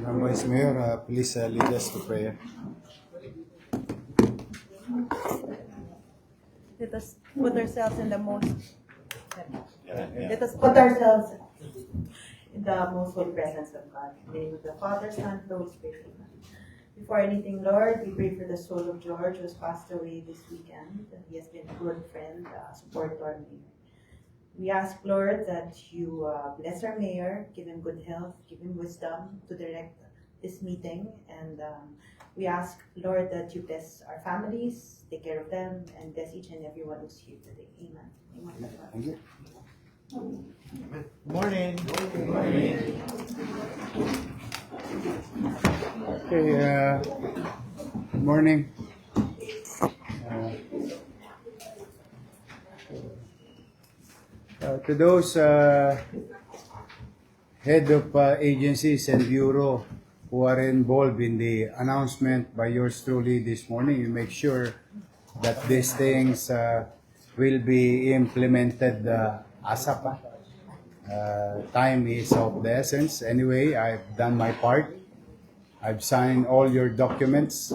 Vice Mayor, please lead us to prayer. Let us put ourselves in the most. Let us put ourselves in the most holy presence of God. In the name of the Father, Son, and the Holy Spirit. Amen. Before anything, Lord, we pray for the soul of George, who has passed away this weekend. He has been a good friend, support to our mayor. We ask, Lord, that you bless our mayor, give him good health, give him wisdom to direct this meeting. And we ask, Lord, that you bless our families, take care of them, and bless each and everyone who's here today. Amen. Amen. Thank you. Morning. Okay, good morning. To those head of agencies and bureau who are involved in the announcement by yours truly this morning, you make sure that these things will be implemented ASAP. Time is of the essence. Anyway, I've done my part. I've signed all your documents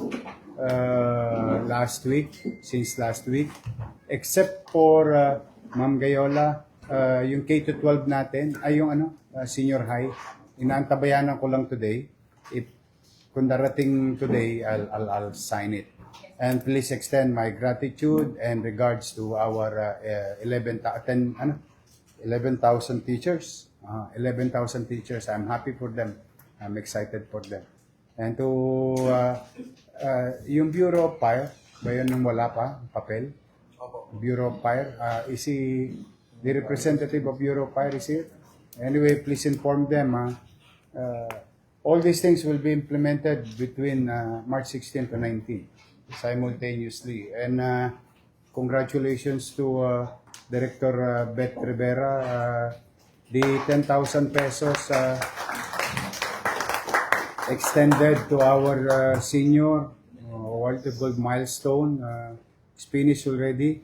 since last week, except for Ma'am Gayola, yung K-12 natin, ay yung senior high, inaantabayanan ko lang today. Kung darating today, I'll sign it. And please extend my gratitude and regards to our 11,000 teachers. 11,000 teachers. I'm happy for them. I'm excited for them. And to yung Bureau of Fire, ba yun nung wala pa, papel? Bureau of Fire, is he, the representative of Bureau of Fire is here? Anyway, please inform them, all these things will be implemented between March 16 to 19, simultaneously. And congratulations to Director Beth Rivera, the 10,000 pesos extended to our senior award gold milestone. It's finished already.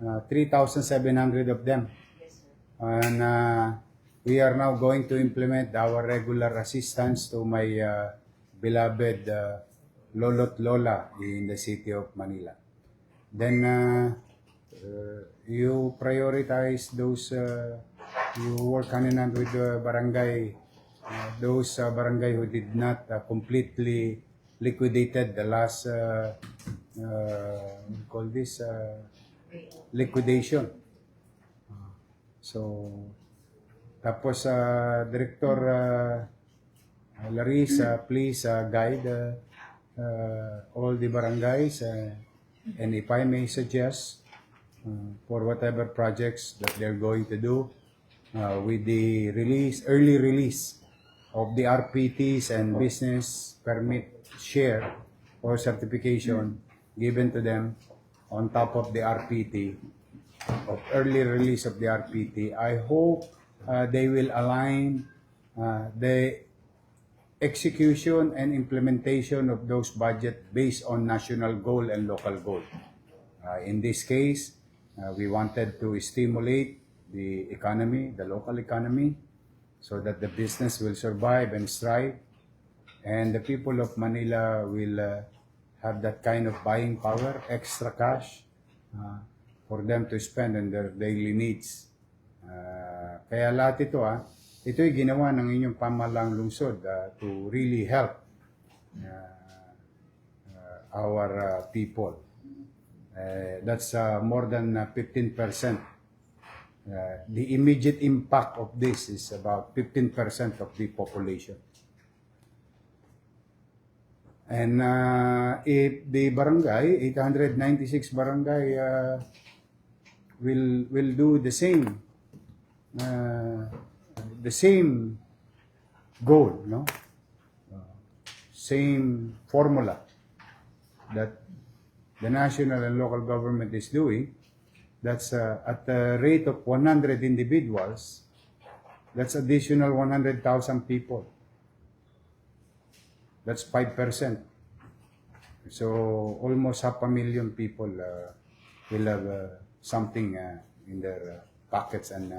3,700 of them. And we are now going to implement our regular assistance to my beloved Lolo't Lola in the city of Manila. Then you prioritize those, you work hand in hand with the barangay, those barangay who did not completely liquidated the last, call this, liquidation. So, tapos Director Larissa, please guide all the barangays, and if I may suggest, for whatever projects that they're going to do, with the early release of the RPTs and business permit share or certification given to them on top of the RPT, of early release of the RPT, I hope they will align the execution and implementation of those budgets based on national goal and local goal. In this case, we wanted to stimulate the economy, the local economy, so that the business will survive and strive, and the people of Manila will have that kind of buying power, extra cash, for them to spend on their daily needs. Kaya lahat ito'y ginawa ng inyong pamahalang lungsod to really help our people. That's more than 15%. The immediate impact of this is about 15% of the population. And if the barangay, 896 barangay, will do the same goal, no? Same formula that the national and local government is doing. That's at the rate of 100 individuals. That's additional 100,000 people. That's 5%. So almost 500,000 people will have something in their packets and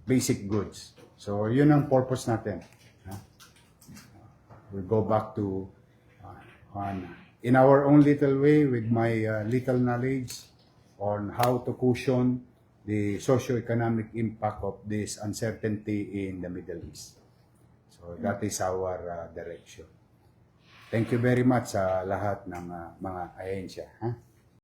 basic goods. So yun ang purpose natin. We go back to in our own little way with my little knowledge on how to cushion the socio-economic impact of this uncertainty in the Middle East. So that is our direction. Thank you very much sa lahat ng mga ahensya.